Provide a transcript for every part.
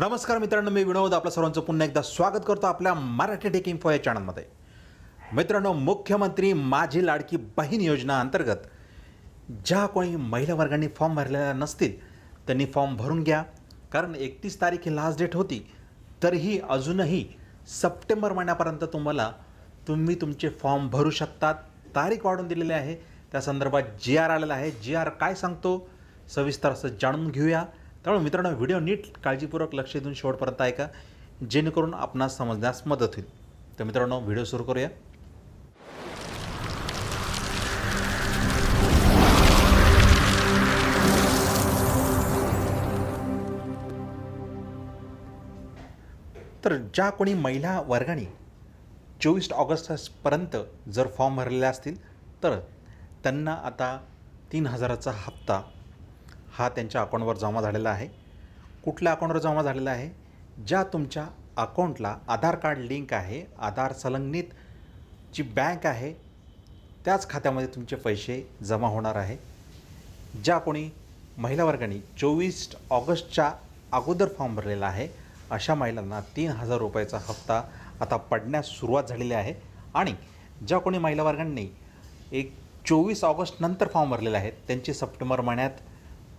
नमस्कार मित्रांनो, मी विनोद आपल्या सर्वांचं पुन्हा एकदा स्वागत करतो आपल्या मराठी टेक इन्फो या चॅनलमध्ये. मित्रांनो, मुख्यमंत्री माझी लाडकी बहीण योजना अंतर्गत ज्या कोणी महिला वर्गांनी फॉर्म भरलेला नसतील त्यांनी फॉर्म भरून घ्या. कारण 31 तारीख ही लास्ट डेट होती, तरीही अजूनही सप्टेंबर महिन्यापर्यंत तुम्ही तुमचे फॉर्म भरू शकतात. तारीख वाढून दिलेली आहे. त्या संदर्भात GR आलेला आहे. GR काय सांगतो सविस्तर असं जाणून घेऊया. त्यामुळे मित्रांनो, व्हिडिओ नीट काळजीपूर्वक लक्ष देऊन शेवटपर्यंत ऐका, जेणेकरून आपणास समजण्यास मदत होईल. तर मित्रांनो, व्हिडिओ सुरू करूया. तर ज्या कोणी महिला वर्गाने 24 ऑगस्टपर्यंत जर फॉर्म भरलेले असतील तर त्यांना आता 3,000चा हप्ता हा त्यांच्या अकाउंटवर जमा झालेला आहे. कुठल्या अकाउंटवर जमा झालेला आहे? ज्या तुमच्या अकाउंटला आधार कार्ड लिंक आहे, आधार संलग्नित जी बँक आहे त्याच खात्यामध्ये तुमचे पैसे जमा होणार आहे. ज्या कोणी महिला वर्गाने 24 ऑगस्टच्या अगोदर फॉर्म भरलेला आहे अशा महिलांना 3,000 रुपयाचा हप्ता आता पडण्यास सुरुवात झालेली आहे. आणि ज्या कोणी महिला वर्गांनी 24 ऑगस्ट नंतर फॉर्म भरलेले आहेत त्यांचे सप्टेंबर महिन्यात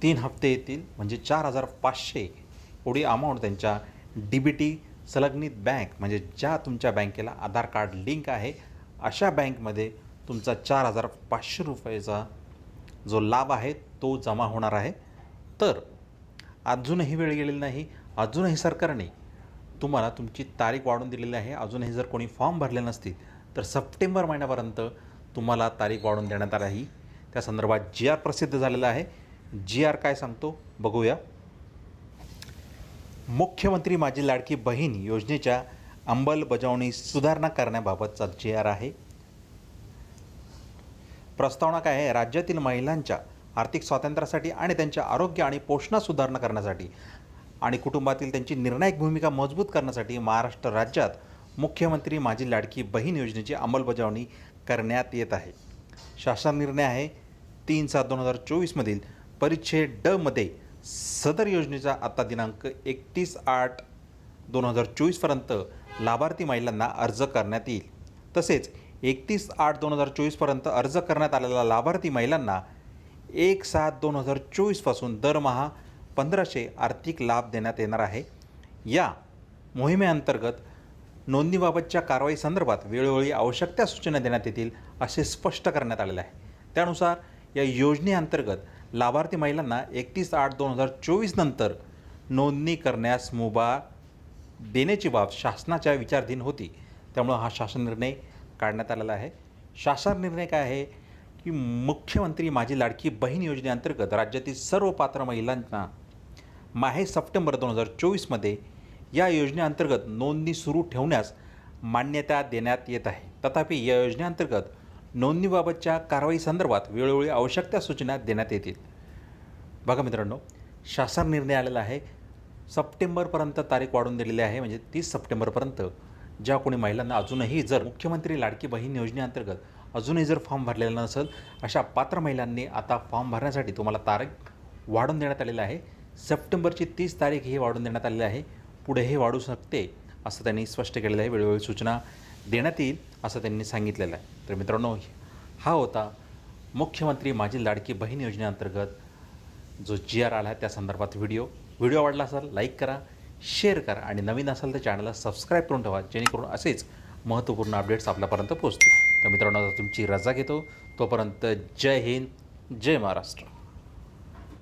3 हप्ते येतील. म्हणजे 4,500 एवढी अमाऊंट त्यांच्या DBT संलग्नित बँक, म्हणजे ज्या तुमच्या बँकेला आधार कार्ड लिंक आहे अशा बँकमध्ये तुमचा 4,500 रुपयाचा जो लाभ आहे तो जमा होणार आहे. तर अजूनही वेळ गेलेली नाही. अजूनही सरकारने तुम्हाला तुमची तारीख वाढवून दिलेली आहे. अजूनही जर कोणी फॉर्म भरले नसतील तर सप्टेंबर महिन्यापर्यंत तुम्हाला तारीख वाढवून देण्यात आली आहे. त्या संदर्भात GR प्रसिद्ध झालेला आहे. GR काय सांगतो बघूया. मुख्यमंत्री माझी लाडकी बहीण योजनेच्या अंमलबजावणी सुधारणा करण्याबाबतचा GR आहे. प्रस्तावना काय आहे? राज्यातील महिलांच्या आर्थिक स्वातंत्र्यासाठी आणि त्यांच्या आरोग्य आणि पोषणात सुधारणा करण्यासाठी आणि कुटुंबातील त्यांची निर्णायक भूमिका मजबूत करण्यासाठी महाराष्ट्र राज्यात मुख्यमंत्री माझी लाडकी बहीण योजनेची अंमलबजावणी करण्यात येत आहे. शासन निर्णय आहे 3/7/2024 मधील परिच्छेद ड मध्ये सदर योजनेचा आता दिनांक 31/8/2024 पर्यंत लाभार्थी महिलांना अर्ज करण्यात येईल. तसेच 31/8/2024 पर्यंत अर्ज करण्यात आलेल्या लाभार्थी महिलांना 1/7/2024 पासून दरमहा 1,500 आर्थिक लाभ देण्यात येणार आहे. या मोहिमेअंतर्गत नोंदणीबाबतच्या कारवाई संदर्भात वेळोवेळी आवश्यक त्या सूचना देण्यात येतील असे स्पष्ट करण्यात आलेले आहे. त्यानुसार या योजनेअंतर्गत लाभार्थी महिलांना 31/8/2024 नंतर नोंदणी करण्यास मुभा देण्याची बाब शासनाच्या विचाराधीन होती. त्यामुळं हा शासन निर्णय काढण्यात आलेला आहे. शासन निर्णय काय आहे की मुख्यमंत्री माझी लाडकी बहीण योजनेअंतर्गत राज्यातील सर्व पात्र महिलांना माहे सप्टेंबर 2024 मध्ये या योजनेअंतर्गत नोंदणी सुरू ठेवण्यास मान्यता देण्यात येत आहे. तथापि या योजनेअंतर्गत नोंदणीबाबतच्या कारवाई संदर्भात वेळोवेळी आवश्यक त्या सूचना देण्यात येतील. बघा मित्रांनो, शासन निर्णय आलेला आहे. सप्टेंबरपर्यंत तारीख वाढवून दिलेली आहे. म्हणजे 30 सप्टेंबरपर्यंत ज्या कोणी महिलांना अजूनही जर मुख्यमंत्री लाडकी बहीण योजनेअंतर्गत अजूनही जर फॉर्म भरलेला नसेल अशा पात्र महिलांनी आता फॉर्म भरण्यासाठी तुम्हाला तारीख वाढवून देण्यात आलेली आहे. सप्टेंबरची 30 तारीख ही वाढवून देण्यात आलेली आहे. पुढेही वाढू शकते असं त्यांनी स्पष्ट केलेलं आहे. वेळोवेळी सूचना देण्यात येईल असं त्यांनी सांगितलेलं आहे. तर मित्रांनो, हा होता मुख्यमंत्री माझी लाडकी बहीण योजनेअंतर्गत जो GR आला आहे त्या संदर्भात व्हिडिओ आवडला असेल लाईक करा, शेअर करा आणि नवीन असेल तर चॅनलला सबस्क्राईब करून ठेवा, जेणेकरून असेच महत्त्वपूर्ण अपडेट्स आपल्यापर्यंत पोहोचतील. तर मित्रांनो, आता तुमची रजा घेतो. तोपर्यंत जय हिंद, जय महाराष्ट्र.